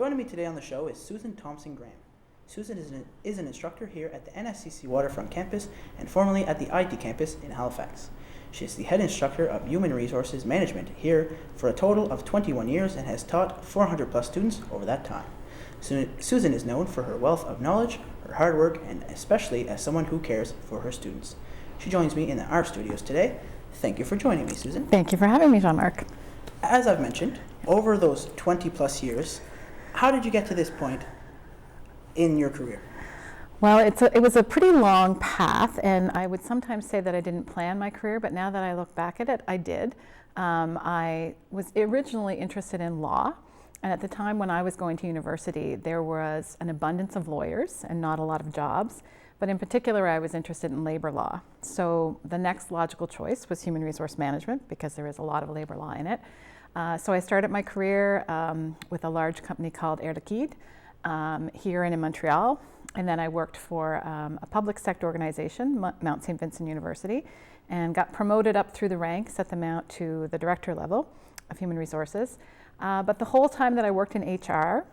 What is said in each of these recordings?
Joining me today on the show is Susan Thompson-Graham. Susan is an instructor here at the NSCC Waterfront campus and formerly at the IT campus in Halifax. She is the head instructor of Human Resources Management here for a total of 21 years and has taught 400 plus students over that time. Susan is known for her wealth of knowledge, her hard work, and especially as someone who cares for her students. She joins me in our studios today. Thank you for joining me, Susan. Thank you for having me, Jean-Marc. As I've mentioned, over those 20 plus years, how did you get to this point in your career? Well, it was a pretty long path, and I would sometimes say that I didn't plan my career, but now that I look back at it, I did. I was originally interested in law, and at the time when I was going to university, there was an abundance of lawyers and not a lot of jobs, but in particular, I was interested in labor law. So the next logical choice was human resource management, because there is a lot of labor law in it. So I started my career with a large company called Air Liquide here in Montreal, and then I worked for a public sector organization, Mount St. Vincent University, and got promoted up through the ranks at the Mount to the director level of human resources. But the whole time that I worked in HR,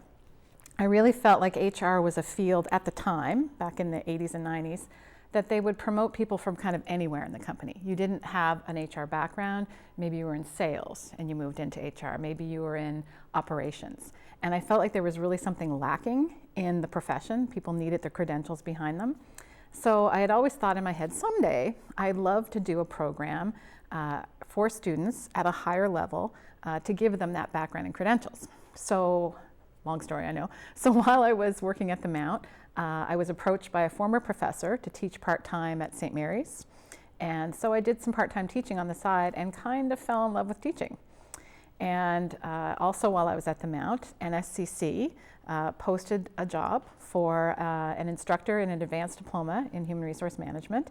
I really felt like HR was a field at the time, back in the 80s and 90s, that they would promote people from kind of anywhere in the company. You didn't have an HR background, maybe you were in sales and you moved into HR, maybe you were in operations. And I felt like there was really something lacking in the profession. People needed the credentials behind them. So I had always thought in my head, someday I'd love to do a program for students at a higher level to give them that background and credentials. So, long story, I know. So while I was working at the Mount, I was approached by a former professor to teach part-time at St. Mary's. And so I did some part-time teaching on the side and kind of fell in love with teaching. And also while I was at the Mount, NSCC posted a job for an instructor in an advanced diploma in human resource management.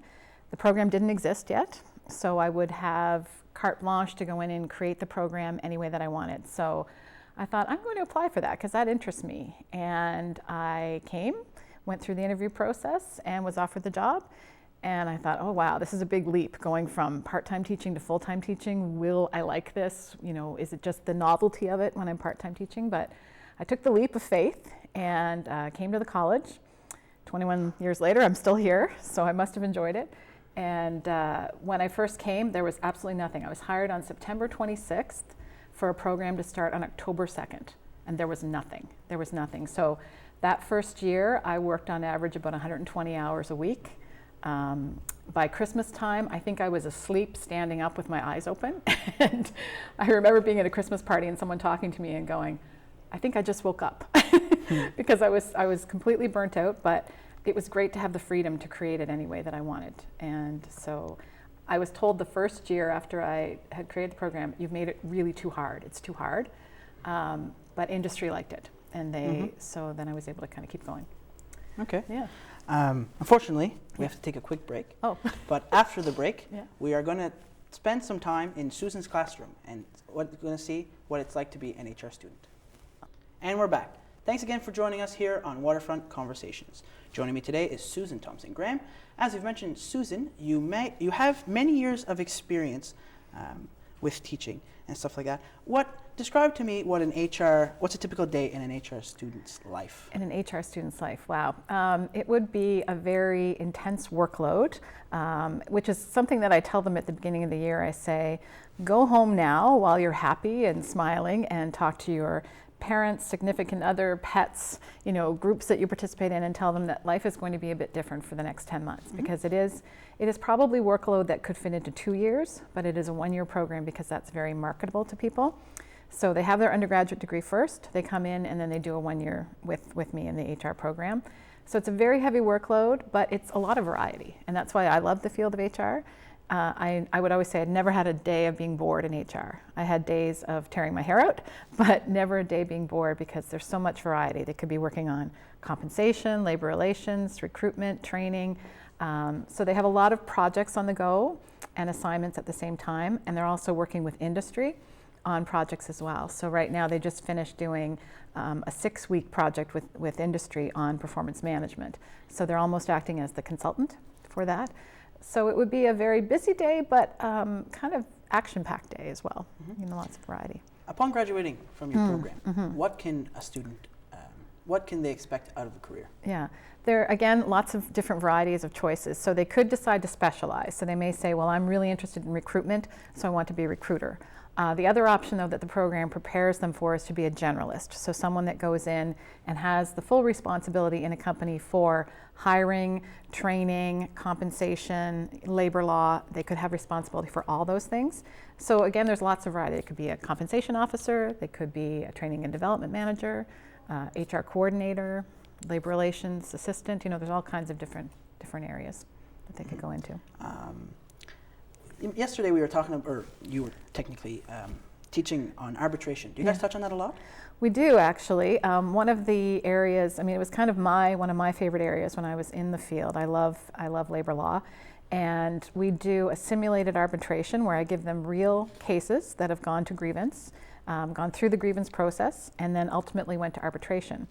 The program didn't exist yet, so I would have carte blanche to go in and create the program any way that I wanted. So I thought, I'm going to apply for that because that interests me. And I went through the interview process and was offered the job. And I thought, oh wow, this is a big leap going from part-time teaching to full-time teaching. Will I like this? You know, is it just the novelty of it when I'm part-time teaching? But I took the leap of faith and came to the college. 21 years later, I'm still here, so I must have enjoyed it. And when I first came, there was absolutely nothing. I was hired on September 26th for a program to start on October 2nd, and there was nothing. There was nothing. So that first year, I worked on average about 120 hours a week. By Christmas time, I think I was asleep, standing up with my eyes open. And I remember being at a Christmas party and someone talking to me and going, I think I just woke up because I was completely burnt out, but it was great to have the freedom to create it any way that I wanted. And so I was told the first year after I had created the program, you've made it really too hard. It's too hard. But industry liked it. And so then I was able to kind of keep going. Okay. Yeah. Unfortunately, we have to take a quick break. Oh. But after the break, Yeah. we are going to spend some time in Susan's classroom and we're going to see what it's like to be an HR student. And we're back. Thanks again for joining us here on Waterfront Conversations. Joining me today is Susan Thompson-Graham. As we've mentioned, Susan, you have many years of experience with teaching and stuff like that. Describe to me what's a typical day in an HR student's life? In an HR student's life, wow. It would be a very intense workload, which is something that I tell them at the beginning of the year. I say, go home now while you're happy and smiling and talk to your parents, significant other, pets, groups that you participate in, and tell them that life is going to be a bit different for the next 10 months because it is probably workload that could fit into 2 years, but it is a 1-year program because that's very marketable to people. So they have their undergraduate degree first, they come in and then they do a 1 year with me in the HR program. So it's a very heavy workload, but it's a lot of variety. And that's why I love the field of HR. I would always say I'd never had a day of being bored in HR. I had days of tearing my hair out, but never a day being bored because there's so much variety. They could be working on compensation, labor relations, recruitment, training. So they have a lot of projects on the go and assignments at the same time, and they're also working with industry on projects as well. So right now they just finished doing a 6-week project with industry on performance management. So they're almost acting as the consultant for that. So it would be a very busy day, but kind of action-packed day as well. Lots of variety. Upon graduating from your program, what can a student what can they expect out of a career? Yeah, there are, again, lots of different varieties of choices. So they could decide to specialize. So they may say, well, I'm really interested in recruitment, so I want to be a recruiter. The other option, though, that the program prepares them for is to be a generalist. So someone that goes in and has the full responsibility in a company for hiring, training, compensation, labor law. They could have responsibility for all those things. So again, there's lots of variety. It could be a compensation officer, they could be a training and development manager, HR coordinator, labor relations assistant. There's all kinds of different areas that they could go into. Yesterday we were talking, or you were technically teaching on arbitration. Do you guys touch on that a lot? We do, actually. One of the areas, it was kind of one of my favorite areas when I was in the field. I love labor law. And we do a simulated arbitration where I give them real cases that have gone to grievance, gone through the grievance process, and then ultimately went to arbitration.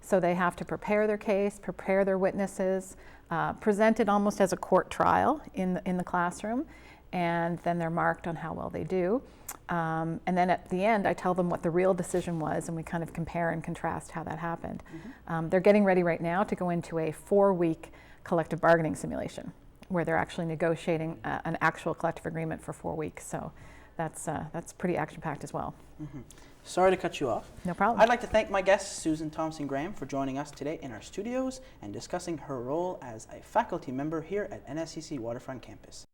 So they have to prepare their case, prepare their witnesses, present it almost as a court trial in the classroom, and then they're marked on how well they do. And then at the end, I tell them what the real decision was, and we kind of compare and contrast how that happened. They're getting ready right now to go into a 4-week collective bargaining simulation, where they're actually negotiating an actual collective agreement for 4 weeks. So that's pretty action-packed as well. Sorry to cut you off. No problem. I'd like to thank my guest, Susan Thompson-Graham, for joining us today in our studios and discussing her role as a faculty member here at NSCC Waterfront Campus.